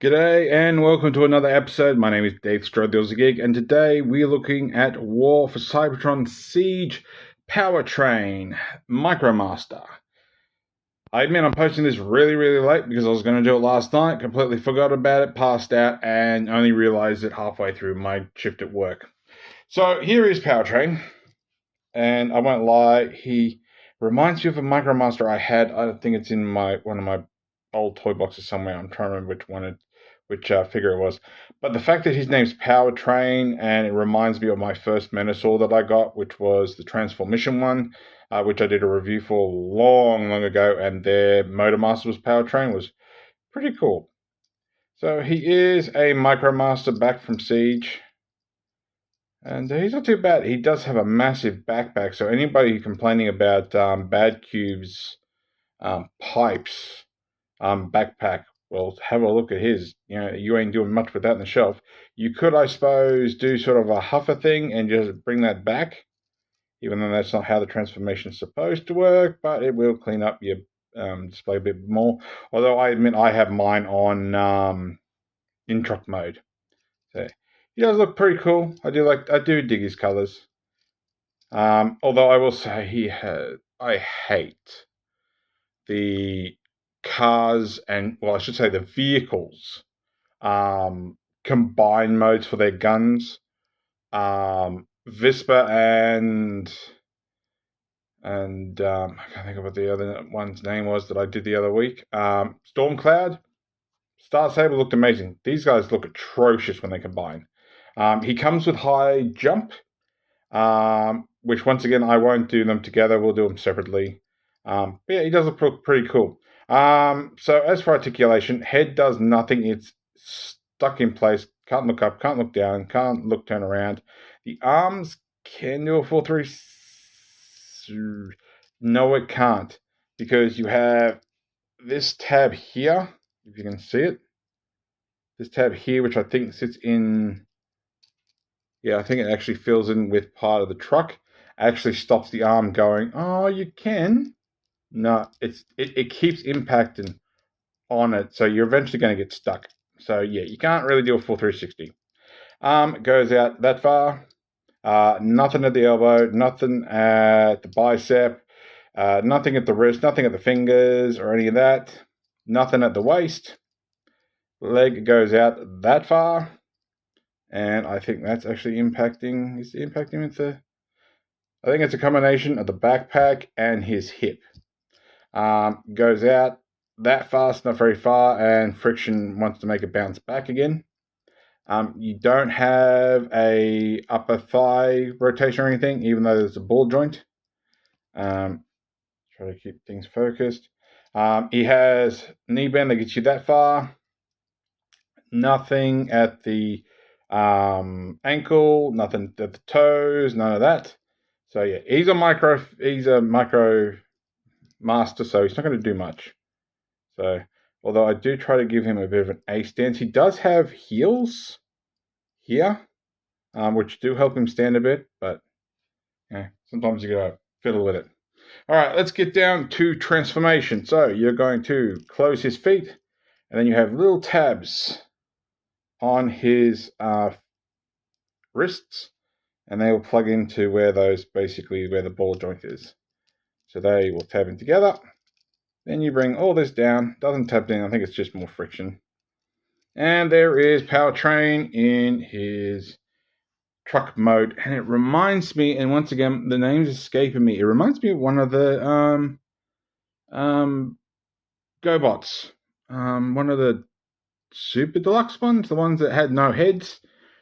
G'day and welcome to another episode. My name is Daethstro, the Aussie Geek, and today we're looking at WFC Siege Powertrain Micromaster. I admit I'm posting this really late because I was going to do it last night, completely forgot about it, passed out, and only realised it halfway through my shift at work. So here is Powertrain, and I won't lie, he reminds me of a Micromaster I had. I think it's in one of my old toy boxes somewhere. I'm trying to remember which figure it was. But the fact that his name's Powertrain, and it reminds me of my first Menasor that I got, which was the Transformation one, which I did a review for long ago, and their Motormaster was Powertrain, was pretty cool. So he is a Micromaster back from Siege. And he's not too bad. He does have a massive backpack, so anybody complaining about Bad Cube's pipes backpack, well, have a look at his. You know, you ain't doing much with that on the shelf. You could, I suppose, do sort of a huffer thing and just bring that back, even though that's not how the transformation is supposed to work, but it will clean up your display a bit more. Although I admit I have mine on in-truck mode. So he does look pretty cool. I do dig his colors. Although I will say I hate the cars and, well, I should say the vehicles combined modes for their guns. Visper and I can't think of what the other one's name was that I did the other week. Stormcloud, Star Saber looked amazing. These guys look atrocious when they combine. He comes with high jump, which once again I won't do them together. We'll do them separately. But yeah, he does look pretty cool. So as for articulation, head does nothing. It's stuck in place. Can't look up, can't look down, can't turn around. The arms can do a 4-3. No, it can't, because you have this tab here, if you can see it. This tab here, which I think sits in, yeah, I think it actually fills in with part of the truck. Actually stops the arm going, oh, you can. No, it keeps impacting on it, so you're eventually going to get stuck. So yeah, you can't really do a full 360. It goes out that far. Nothing at the elbow, nothing at the bicep, nothing at the wrist, nothing at the fingers or any of that. Nothing at the waist. Leg goes out that far, and I think that's actually impacting. Is it impacting with the? I think it's a combination of the backpack and his hip. Goes out that fast, not very far, and friction wants to make it bounce back again. You don't have a upper thigh rotation or anything, even though there's a ball joint. Try to keep things focused. He has knee bend that gets you that far. Nothing at the ankle, nothing at the toes, none of that. So yeah, he's a micro master, so he's not going to do much. So, although I do try to give him a bit of an A stance, he does have heels here, which do help him stand a bit, but yeah, sometimes you gotta fiddle with it. All right, let's get down to transformation. So you're going to close his feet, and then you have little tabs on his wrists, and they will plug into where the ball joint is. So they will tab in together. Then you bring all this down. Doesn't tab in. I think it's just more friction. And there is Powertrain in his truck mode. And it reminds me, and once again, the name's escaping me. It reminds me of one of the GoBots. One of the Super Deluxe ones, the ones that had no heads.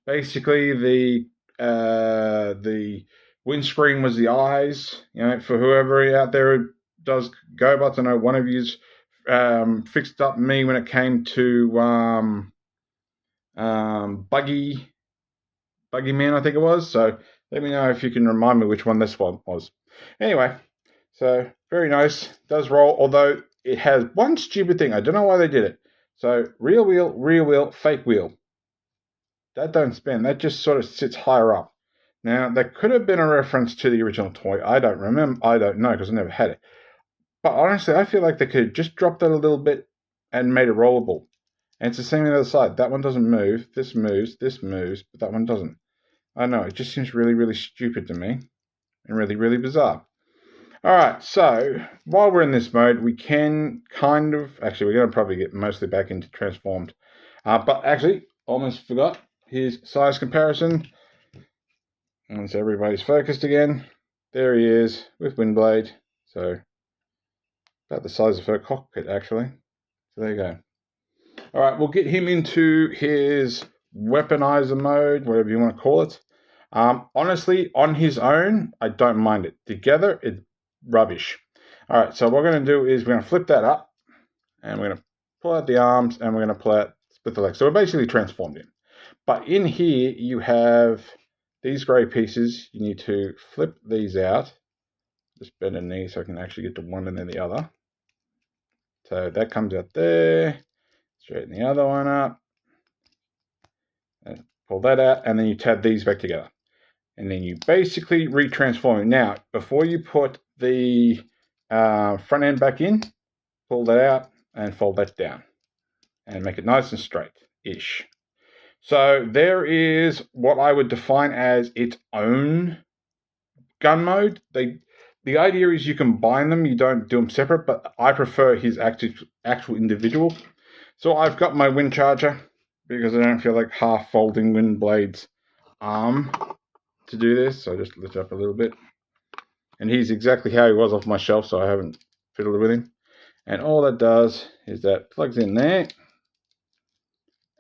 Basically, the windscreen was the eyes. You know, for whoever out there who does GoBots, I know one of you's fixed up me when it came to Buggy Man, I think it was. So let me know if you can remind me which one this one was. Anyway, so very nice. Does roll, although it has one stupid thing. I don't know why they did it. So rear wheel, fake wheel. That don't spin. That just sort of sits higher up. Now, that could have been a reference to the original toy. I don't remember. I don't know because I never had it. But honestly, I feel like they could have just dropped that a little bit and made it rollable. And it's the same on the other side. That one doesn't move. This moves, but that one doesn't. I don't know. It just seems really, really stupid to me and really, really bizarre. All right, so while we're in this mode, we can kind of... Actually, we're going to probably get mostly back into transformed. But actually, almost forgot. Here's size comparison. Once everybody's focused again. There he is with Windblade. So about the size of her cockpit, actually. So there you go. All right, we'll get him into his weaponizer mode, whatever you want to call it. Honestly, on his own, I don't mind it. Together, it's rubbish. All right, so what we're going to do is we're going to flip that up, and we're going to pull out the arms, and we're going to pull out, split the legs. So we're basically transformed him. But in here, you have these grey pieces. You need to flip these out. Just bend a knee so I can actually get to one and then the other. So that comes out there. Straighten the other one up. And pull that out, and then you tab these back together. And then you basically retransform it. Now, before you put the front end back in, pull that out and fold that down. And make it nice and straight-ish. So there is what I would define as its own gun mode. The idea is you combine them, you don't do them separate, but I prefer his actual individual. So I've got my wind charger because I don't feel like half folding Windblade's arm to do this. So I just lift it up a little bit. And he's exactly how he was off my shelf, so I haven't fiddled with him. And all that does is that plugs in there.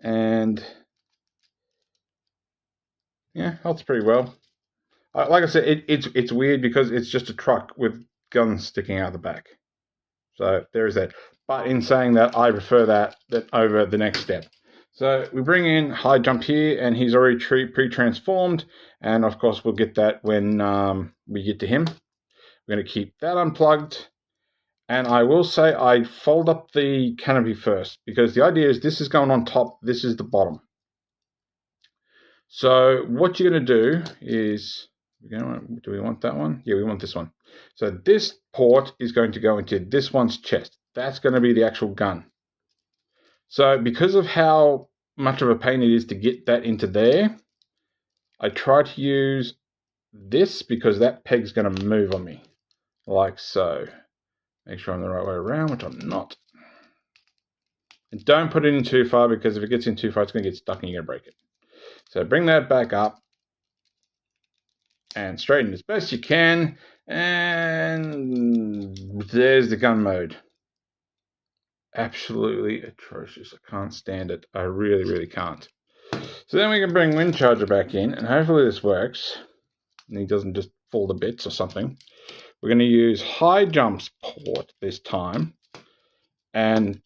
And yeah, holds pretty well. Like I said, it's weird because it's just a truck with guns sticking out the back. So there is that. But in saying that, I prefer that over the next step. So we bring in high jump here, and he's already pre-transformed. And of course, we'll get that when we get to him. We're going to keep that unplugged. And I will say I fold up the canopy first, because the idea is this is going on top, this is the bottom. So what you're going to do is, do we want that one? Yeah, we want this one. So this port is going to go into this one's chest. That's going to be the actual gun. So because of how much of a pain it is to get that into there, I try to use this because that peg's going to move on me, like so. Make sure I'm the right way around, which I'm not. And don't put it in too far, because if it gets in too far, it's going to get stuck and you're going to break it. So bring that back up and straighten as best you can. And there's the gun mode. Absolutely atrocious. I can't stand it. I really, really can't. So then we can bring Wind Charger back in, and hopefully this works. And he doesn't just fall to bits or something. We're going to use high jumps port this time. And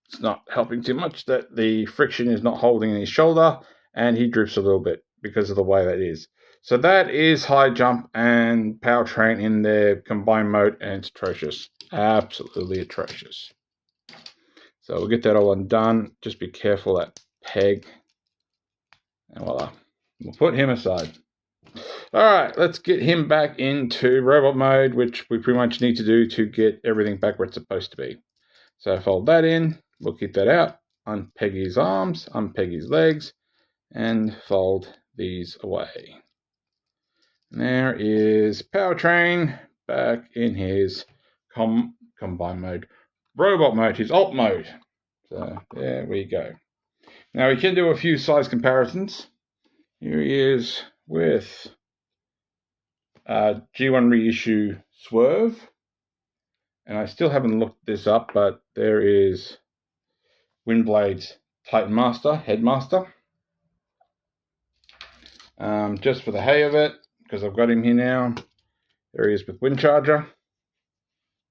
it's not helping too much that the friction is not holding in his shoulder, and he drifts a little bit because of the way that is. So that is high jump and powertrain in their combined mode, and it's atrocious. Absolutely atrocious. So we'll get that all undone. Just be careful that peg. And voila. We'll put him aside. All right, let's get him back into robot mode, which we pretty much need to do to get everything back where it's supposed to be. So fold that in. We'll keep that out. Unpeg his arms. Unpeg his legs. And fold these away. And there is powertrain back in his combined mode. Robot mode, his alt mode. So there we go. Now we can do a few size comparisons. Here he is with G1 reissue Swerve. And I still haven't looked this up, but there is Windblade's Titan Master, Headmaster. Just for the hay of it, because I've got him here now. There he is with Wind Charger.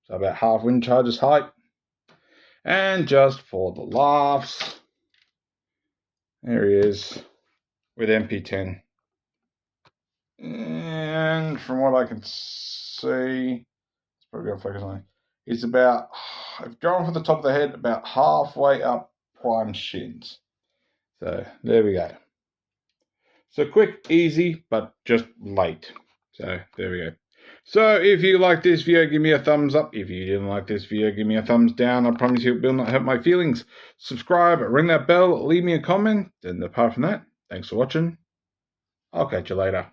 So about half Wind Charger's height. And just for the laughs, there he is with MP10. And from what I can see, it's probably going to focus on it. It's about, I've gone for the top of the head, about halfway up prime shins. So there we go. So quick, easy, but just late. So there we go. So if you like this video, give me a thumbs up. If you didn't like this video, give me a thumbs down. I promise you it will not hurt my feelings. Subscribe, ring that bell, leave me a comment. And apart from that, thanks for watching. I'll catch you later.